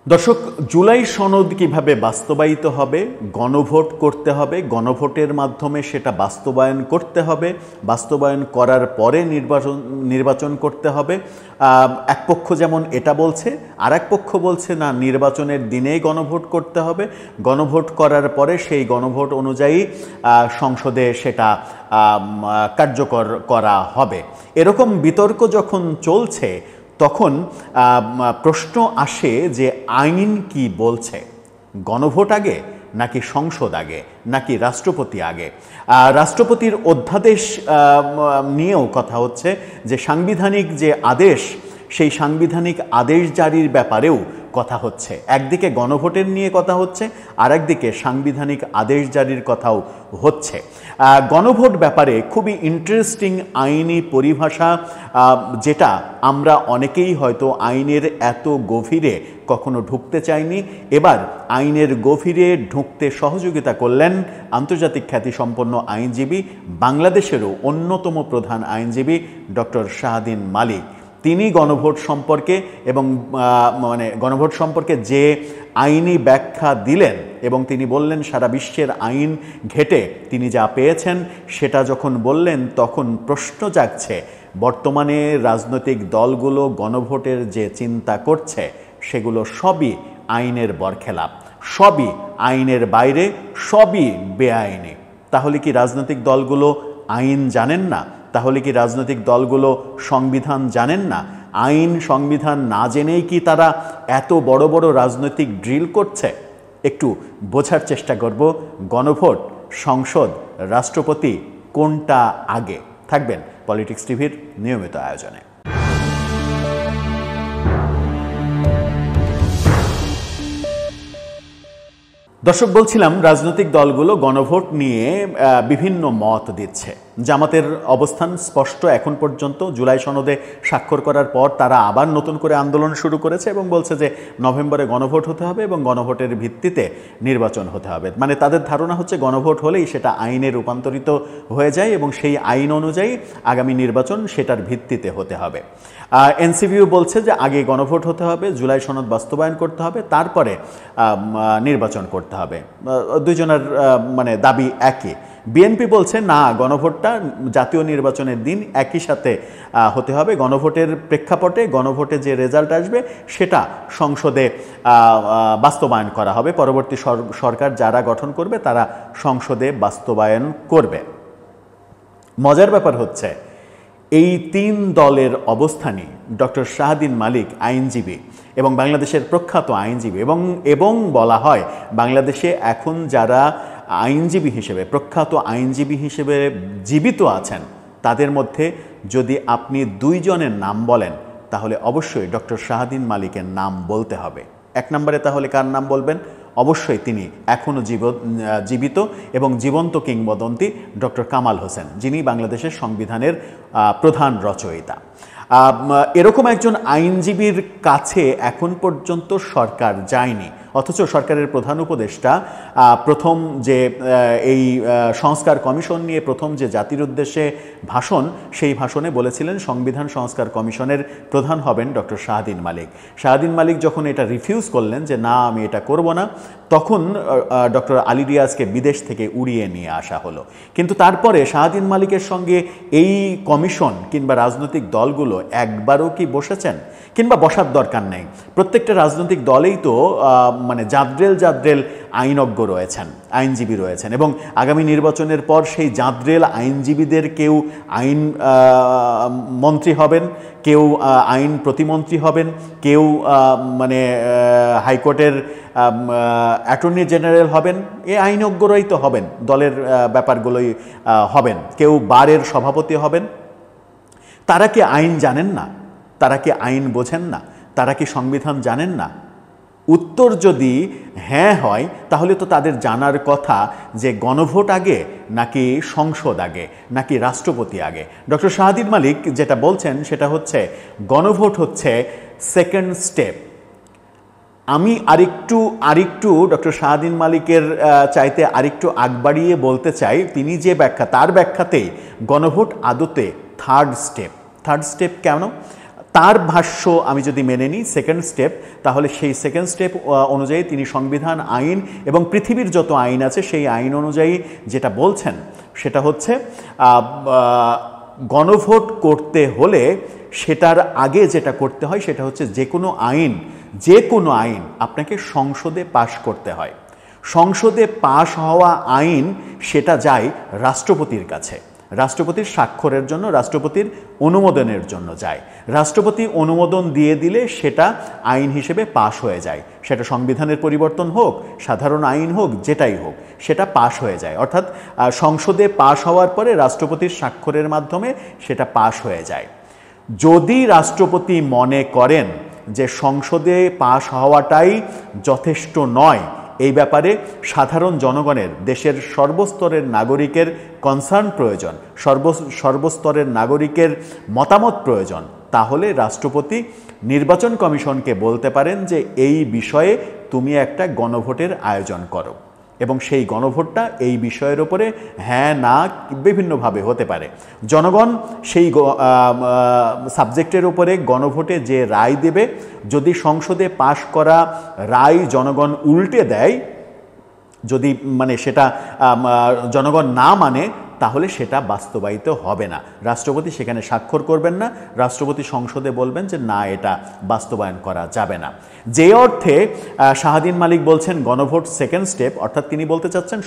দর্শক, জুলাই সনদ কিভাবে বাস্তবায়িত হবে, গণভোট করতে হবে, গণভোটের মাধ্যমে সেটা বাস্তবায়ন করতে হবে, বাস্তবায়ন করার পরে নির্বাচন করতে হবে। এক পক্ষ যেমন এটা বলছে, আর এক পক্ষ বলছে না, নির্বাচনের দিনেই গণভোট করতে হবে, গণভোট করার পরে সেই গণভোট অনুযায়ী সংসদে সেটা কার্যকর করা হবে। এরকম বিতর্ক যখন চলছে তখন প্রশ্ন আসে যে আইন কি বলছে, গণভোট আগে নাকি সংসদ আগে নাকি রাষ্ট্রপতি আগে? রাষ্ট্রপতির অধ্যাদেশ নিয়েও কথা হচ্ছে যে সাংবিধানিক যে আদেশ, সেই সাংবিধানিক আদেশ জারির ব্যাপারেও কথা হচ্ছে। একদিকে গণভোটের নিয়ে কথা হচ্ছে, আর একদিকে সাংবিধানিক আদেশ জারির কথাও হচ্ছে। গণভোট ব্যাপারে খুবই ইন্টারেস্টিং আইনি পরিভাষা, যেটা আমরা অনেকেই হয়তো আইনের এত গভীরে কখনো ঢুকতে চাইনি। এবার আইনের গভীরে ঢুকতে সহযোগিতা করলেন আন্তর্জাতিক খ্যাতিসম্পন্ন আইনজীবী, বাংলাদেশেরও অন্যতম প্রধান আইনজীবী ডক্টর শাহদিন মালিক। তিনি গণভোট সম্পর্কে এবং গণভোট সম্পর্কে যে আইনি ব্যাখ্যা দিলেন এবং তিনি বললেন সারা বিশ্বের আইন ঘেঁটে তিনি যা পেয়েছেন সেটা যখন বললেন, তখন প্রশ্ন জাগছে বর্তমানে রাজনৈতিক দলগুলো গণভোটের যে চিন্তা করছে সেগুলো সবই আইনের বরখেলাপ, সবই আইনের বাইরে, সবই বেআইনি। তাহলে কি রাজনৈতিক দলগুলো আইন জানেন না? তাহলে কি রাজনৈতিক দলগুলো সংবিধান জানেন না? আইন সংবিধান না জেনেই কি তারা এত বড় বড় রাজনৈতিক ড্রিল করছে? একটু বোঝার চেষ্টা করব, গণভোট, সংসদ, রাষ্ট্রপতি কোনটা আগে? থাকবেন পলিটিক্স টিভির নিয়মিত আয়োজনে। দর্শক, বলছিলাম রাজনৈতিক দলগুলো গণভোট নিয়ে বিভিন্ন মত দিচ্ছে। জামাতের অবস্থান স্পষ্ট এখন পর্যন্ত। জুলাই সনদে স্বাক্ষর করার পর তারা আবার নতুন করে আন্দোলন শুরু করেছে এবং বলছে যে নভেম্বরে গণভোট হতে হবে এবং গণভোটের ভিত্তিতে নির্বাচন হতে হবে। মানে তাদের ধারণা হচ্ছে গণভোট হলেই সেটা আইনে রূপান্তরিত হয়ে যায় এবং সেই আইন অনুযায়ী আগামী নির্বাচন সেটার ভিত্তিতে হতে হবে। এনসিপিও বলছে যে আগে গণভোট হতে হবে, জুলাই সনদ বাস্তবায়ন করতে হবে, তারপরে নির্বাচন করতে হবে। দুইজনের দাবি একই। বিএনপি বলছে না, গণভোটটা জাতীয় নির্বাচনের দিন একই সাথে হতে হবে। গণভোটের প্রেক্ষাপটে গণভোটে যে রেজাল্ট আসবে সেটা সংসদে বাস্তবায়ন করা হবে। পরবর্তী সরকার যারা গঠন করবে তারা সংসদে বাস্তবায়ন করবে। মজার ব্যাপার হচ্ছে এই তিন দলের অবস্থানই ডক্টর শাহদিন মালিক আইনজীবী এবং বাংলাদেশের প্রখ্যাত আইনজীবী এবং বলা হয় বাংলাদেশে এখন যারা আইনজীবী হিসেবে, প্রখ্যাত আইনজীবী হিসেবে জীবিত আছেন, তাদের মধ্যে যদি আপনি দুইজনের নাম বলেন তাহলে অবশ্যই ডক্টর শাহদিন মালিকের নাম বলতে হবে। এক নম্বরে তাহলে কার নাম বলবেন? অবশ্যই তিনি এখনও জীবিত এবং জীবন্ত কিংবদন্তি ডক্টর কামাল হোসেন, যিনি বাংলাদেশের সংবিধানের প্রধান রচয়িতা। এরকম একজন আইনজীবীর কাছে এখন পর্যন্ত সরকার যায়নি, অথচ সরকারের প্রধান উপদেষ্টা প্রথম যে এই সংস্কার কমিশন নিয়ে প্রথম যে জাতির উদ্দেশ্যে ভাষণ, সেই ভাষণে বলেছিলেন সংবিধান সংস্কার কমিশনের প্রধান হবেন ডক্টর শাহদিন মালিক। শাহদিন মালিক যখন এটা রিফিউজ করলেন যে না, আমি এটা করব না, তখন ডক্টর আলী রিয়াজকে বিদেশ থেকে উড়িয়ে নিয়ে আসা হলো। কিন্তু তারপরে শাহদিন মালিকের সঙ্গে এই কমিশন কিংবা রাজনৈতিক দলগুলো একবারও কি বসেছেন? কিংবা বসার দরকার নেই। প্রত্যেকটা রাজনৈতিক দলেই তো জাদ্রেল আইনজ্ঞ রয়েছেন, আইনজীবী রয়েছেন, এবং আগামী নির্বাচনের পর সেই জাদ্রেল আইনজীবীদের কেউ আইন মন্ত্রী হবেন, কেউ আইন প্রতিমন্ত্রী হবেন, কেউ হাইকোর্টের অ্যাটর্নি জেনারেল হবেন। এই আইনজ্ঞরাই তো হবেন, দলের ব্যাপারগুলোই হবেন, কেউ বারের সভাপতি হবেন। তারা কি আইন জানেন না? তারা কি আইন বোঝেন না? তারা কি সংবিধান জানেন না? উত্তর যদি হ্যাঁ হয়, তাহলে তো তাদের জানার কথা যে গণভোট আগে নাকি সংসদ আগে নাকি রাষ্ট্রপতি আগে। ডক্টর শাহদিন মালিক যেটা বলছেন সেটা হচ্ছে গণভোট হচ্ছে সেকেন্ড স্টেপ। আমি আরেকটু ডক্টর শাহদিন মালিকের চাইতে আরেকটু আগ বাড়িয়ে বলতে চাই, তিনি যে ব্যাখ্যা, তার ব্যাখ্যাতেই গণভোট আদতে থার্ড স্টেপ। থার্ড স্টেপ কেন? তার ভাষ্য আমি যদি মেনে নিই সেকেন্ড স্টেপ, তাহলে সেই সেকেন্ড স্টেপ অনুযায়ী তিনি সংবিধান, আইন এবং পৃথিবীর যত আইন আছে সেই আইন অনুযায়ী যেটা বলছেন সেটা হচ্ছে গণভোট করতে হলে সেটার আগে যেটা করতে হয় সেটা হচ্ছে যে কোনো আইন আপনাকে সংসদে পাশ করতে হয়। সংসদে পাশ হওয়া আইন সেটা যায় রাষ্ট্রপতির কাছে, রাষ্ট্রপতির স্বাক্ষরের জন্য, রাষ্ট্রপতির অনুমোদনের জন্য যায়। রাষ্ট্রপতি অনুমোদন দিয়ে দিলে সেটা আইন হিসেবে পাশ হয়ে যায়। সেটা সংবিধানের পরিবর্তন হোক, সাধারণ আইন হোক, যেটাই হোক, সেটা পাশ হয়ে যায়। অর্থাৎ সংসদে পাশ হওয়ার পরে রাষ্ট্রপতির স্বাক্ষরের মাধ্যমে সেটা পাশ হয়ে যায়। যদি রাষ্ট্রপতি মনে করেন যে সংসদে পাশ হওয়াটাই যথেষ্ট নয়, এই ব্যাপারে সাধারণ জনগণের, দেশের সর্বস্তরের নাগরিকের কনসার্ন প্রয়োজন, সর্বস্তরের নাগরিকের মতামত প্রয়োজন, তাহলে রাষ্ট্রপতি নির্বাচন কমিশনকে বলতে পারেন যে এই বিষয়ে তুমি একটা গণভোটের আয়োজন করো, এবং সেই গণভোটটা এই বিষয়ের ওপরে হ্যাঁ না বিভিন্নভাবে হতে পারে। জনগণ সেই সাবজেক্টের উপরে গণভোটে যে রায় দেবে, যদি সংসদে পাশ করা রায় জনগণ উল্টে দেয়, যদি সেটা জনগণ না মানে, তাহলে সেটা বাস্তবায়িত হবে না। রাষ্ট্রপতি সেখানে স্বাক্ষর করবেন না, রাষ্ট্রপতি সংসদে বলবেন যে না, এটা বাস্তবায়ন করা যাবে না। যে অর্থে শাহাদিন মালিক বলছেন গণভোট সেকেন্ড স্টেপ, অর্থাৎ তিনি বলতে চাচ্ছেন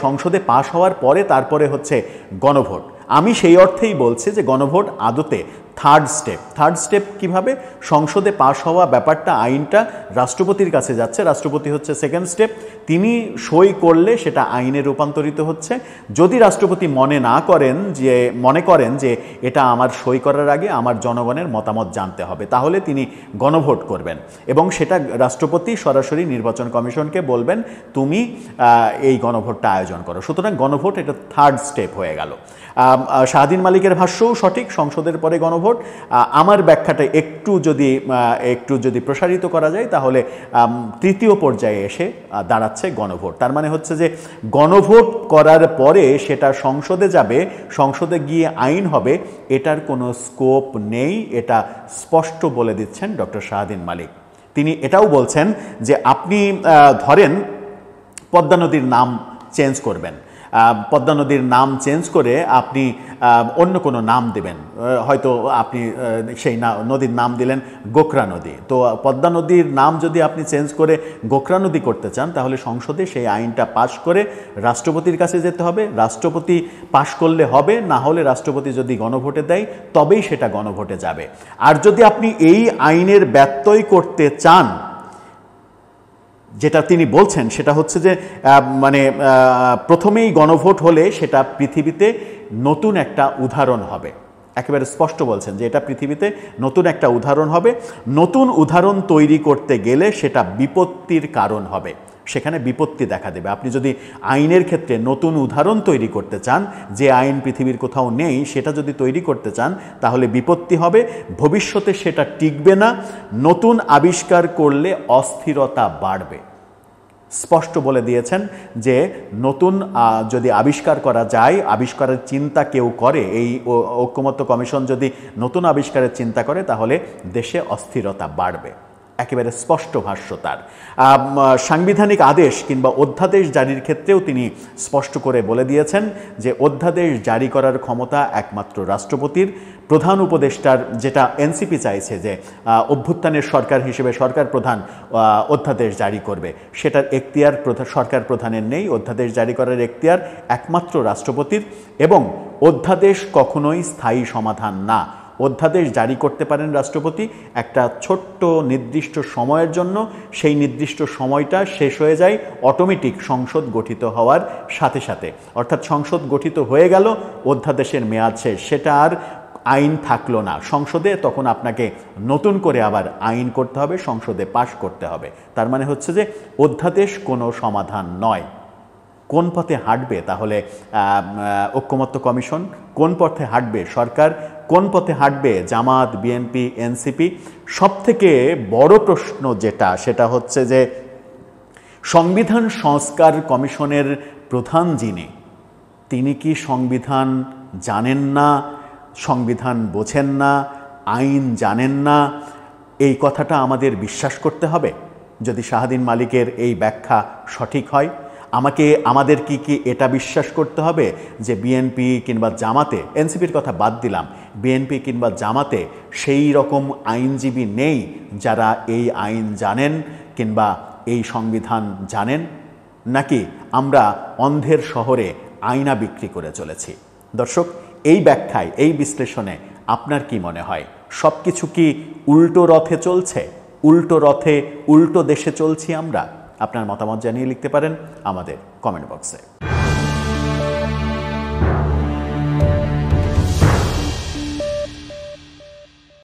সংসদে পাশ হওয়ার পরে তারপরে হচ্ছে গণভোট। আমি সেই অর্থেই বলছি যে গণভোট আদতে থার্ড স্টেপ কিভাবে? সংসদে পাশ হওয়া ব্যাপারটা, আইনটা রাষ্ট্রপতির কাছে যাচ্ছে, রাষ্ট্রপতি হচ্ছে সেকেন্ড স্টেপ, তিনি সই করলে সেটা আইনে রূপান্তরিত হচ্ছে। যদি রাষ্ট্রপতি মনে করেন যে এটা আমার সই করার আগে আমার জনগণের মতামত জানতে হবে, তাহলে তিনি গণভোট করবেন এবং সেটা রাষ্ট্রপতি সরাসরি নির্বাচন কমিশনকে বলবেন তুমি এই গণভোটটা আয়োজন করো। সুতরাং গণভোট এটা থার্ড স্টেপ হয়ে গেল। শাহাদিন মালিকের ভাষ্যও সঠিক, সংসদের পরে গণভোট। আমার ব্যাখ্যাটা একটু যদি প্রসারিত করা যায়, তাহলে তৃতীয় পর্যায়ে এসে দাঁড়াচ্ছে গণভোট। তার মানে হচ্ছে যে গণভোট করার পরে সেটা সংসদে যাবে, সংসদে গিয়ে আইন হবে, এটার কোনো স্কোপ নেই, এটা স্পষ্ট বলে দিচ্ছেন ডক্টর শাহাদিন মালিক। তিনি এটাও বলছেন যে আপনি ধরেন পদ্মা নদীর নাম চেঞ্জ করবেন, পদ্মা নদীর নাম চেঞ্জ করে আপনি অন্য কোনো নাম দেবেন, হয়তো আপনি সেই নদীর নাম দিলেন গোকরা নদী। তো পদ্মা নদীর নাম যদি আপনি চেঞ্জ করে গোকরা নদী করতে চান, তাহলে সংসদে সেই আইনটা পাশ করে রাষ্ট্রপতির কাছে যেতে হবে, রাষ্ট্রপতি পাশ করলে হবে, না হলে রাষ্ট্রপতি যদি গণভোটে দেয় তবেই সেটা গণভোটে যাবে। আর যদি আপনি এই আইনের ব্যত্যয় করতে চান, যেটা তিনি বলছেন সেটা হচ্ছে যে প্রথমেই গণভোট হলে সেটা পৃথিবীতে নতুন একটা উদাহরণ হবে। একেবারে স্পষ্ট বলছেন যে এটা পৃথিবীতে নতুন একটা উদাহরণ হবে। নতুন উদাহরণ তৈরি করতে গেলে সেটা বিপত্তির কারণ হবে, সেখানে বিপত্তি দেখা দেবে। আপনি যদি আইনের ক্ষেত্রে নতুন উদাহরণ তৈরি করতে চান, যে আইন পৃথিবীর কোথাও নেই, সেটা যদি তৈরি করতে চান, তাহলে বিপত্তি হবে, ভবিষ্যতে সেটা টিকবে না, নতুন আবিষ্কার করলে অস্থিরতা বাড়বে। স্পষ্ট বলে দিয়েছেন যে নতুন যদি আবিষ্কার করা যায়, আবিষ্কারের চিন্তা কেউ করে, এই ঐকমত্য কমিশন যদি নতুন আবিষ্কারের চিন্তা করে, তাহলে দেশে অস্থিরতা বাড়বে। একেবারে স্পষ্ট ভাষ্য তার। সাংবিধানিক আদেশ কিংবা অধ্যাদেশ জারির ক্ষেত্রেও তিনি স্পষ্ট করে বলে দিয়েছেন যে অধ্যাদেশ জারি করার ক্ষমতা একমাত্র রাষ্ট্রপতির। প্রধান উপদেষ্টার, যেটা এনসিপি চাইছে যে অভ্যুত্থানের সরকার হিসেবে সরকার প্রধান অধ্যাদেশ জারি করবে, সেটার এখতিয়ার সরকার প্রধানের নেই। অধ্যাদেশ জারি করার এখতিয়ার একমাত্র রাষ্ট্রপতির, এবং অধ্যাদেশ কখনোই স্থায়ী সমাধান না। অধ্যাদেশ জারি করতে পারেন রাষ্ট্রপতি একটা ছোট্ট নির্দিষ্ট সময়ের জন্য, সেই নির্দিষ্ট সময়টা শেষ হয়ে যায় অটোমেটিক সংসদ গঠিত হওয়ার সাথে সাথে। অর্থাৎ সংসদ গঠিত হয়ে গেল, অধ্যাদেশের মেয়াদ শেষ, সেটা আর আইন থাকলো না সংসদে, তখন আপনাকে নতুন করে আবার আইন করতে হবে, সংসদে পাশ করতে হবে। তার মানে হচ্ছে যে অধ্যাদেশ কোনো সমাধান নয়। কোন পথে হাঁটবে তাহলে ঐকমত্য কমিশন? কোন পথে হাঁটবে সরকার? কোন পথে হাঁটবে জামাত, বিএনপি, এনসিপি? সবথেকে বড় প্রশ্ন যেটা, সেটা হচ্ছে যে সংবিধান সংস্কার কমিশনের প্রধান যিনি, তিনি কি সংবিধান জানেন না, সংবিধান বোঝেন না, আইন জানেন না, এই কথাটা আমাদের বিশ্বাস করতে হবে? যদি শাহদ্বীন মালিকের এই ব্যাখ্যা সঠিক হয়, আমাদের কি এটা বিশ্বাস করতে হবে যে বিএনপি কিংবা জামাতে, এনসিপির কথা বাদ দিলাম, বিএনপি কিংবা জামাতে সেই রকম আইনজীবী নেই যারা এই আইন জানেন কিংবা এই সংবিধান জানেন? নাকি আমরা অন্ধের শহরে আয়না বিক্রি করে চলেছি? দর্শক, এই ব্যাখ্যায়, এই বিশ্লেষণে আপনার কি মনে হয়? সব কিছু কি উল্টো রথে চলছে? উল্টো রথে উল্টো দেশে চলছি আমরা? আপনার মতামত জানিয়ে লিখতে পারেন আমাদের কমেন্ট বক্সে।